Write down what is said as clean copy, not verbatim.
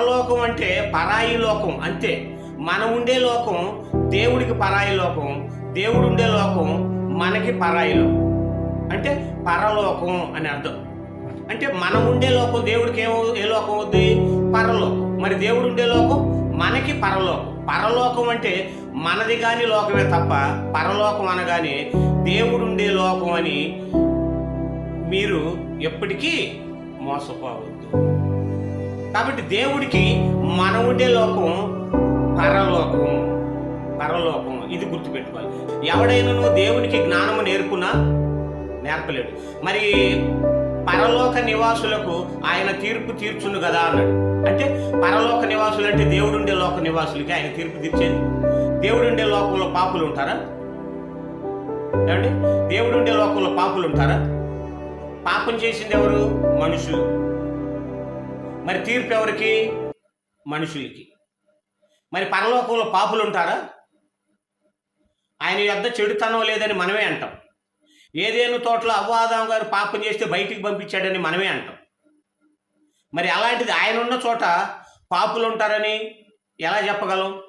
లోకం అంటే పరాయి లోకం అంతే. మనం ఉండే లోకం దేవుడికి పరాయి లోకం, దేవుడు ఉండే లోకం మనకి పరాయి లోకం. అంటే పరలోకం అని అర్థం. అంటే మనం ఉండే లోకం దేవుడికి ఏ లోకం అవుద్ది? పరలోకం. మరి దేవుడు ఉండే లోకం మనకి పరలోకం. పరలోకం అంటే మనది కాని లోకమే తప్ప పరలోకం అనగానే దేవుడు ఉండే లోకం అని మీరు ఎప్పటికీ మోసపోవద్దు. కాబట్టి దేవుడికి మనం ఉండే లోకం పరలోకం. పరలోకం ఇది గుర్తుపెట్టుకోవాలి. ఎవడైనా దేవునికి జ్ఞానము నేర్పలేడు. మరి పరలోక నివాసులకు ఆయన తీర్పు తీర్చును కదా అన్నాడు. అంటే పరలోక నివాసులు అంటే దేవుడుండే లోక నివాసులకి ఆయన తీర్పు తీర్చేది. దేవుడుండే లోకంలో పాపులు ఉంటారా? ఏమండి, దేవుడుండే లోకంలో పాపులు ఉంటారా? పాపం చేసింది ఎవరు? మనుషులు. మరి తీర్పు ఎవరికి? మనుషులకి. మరి పరలోకంలో పాపులు ఉంటారా? ఆయన యొద్ద చెడుతనం లేదని మనమే అంటాం. ఏదేను తోటలో అవ్వాదాం గారు పాపం చేస్తే బయటికి పంపించాడని మనమే అంటాం. మరి అలాంటిది ఆయన ఉన్న చోట పాపులు ఉంటారని ఎలా చెప్పగలం?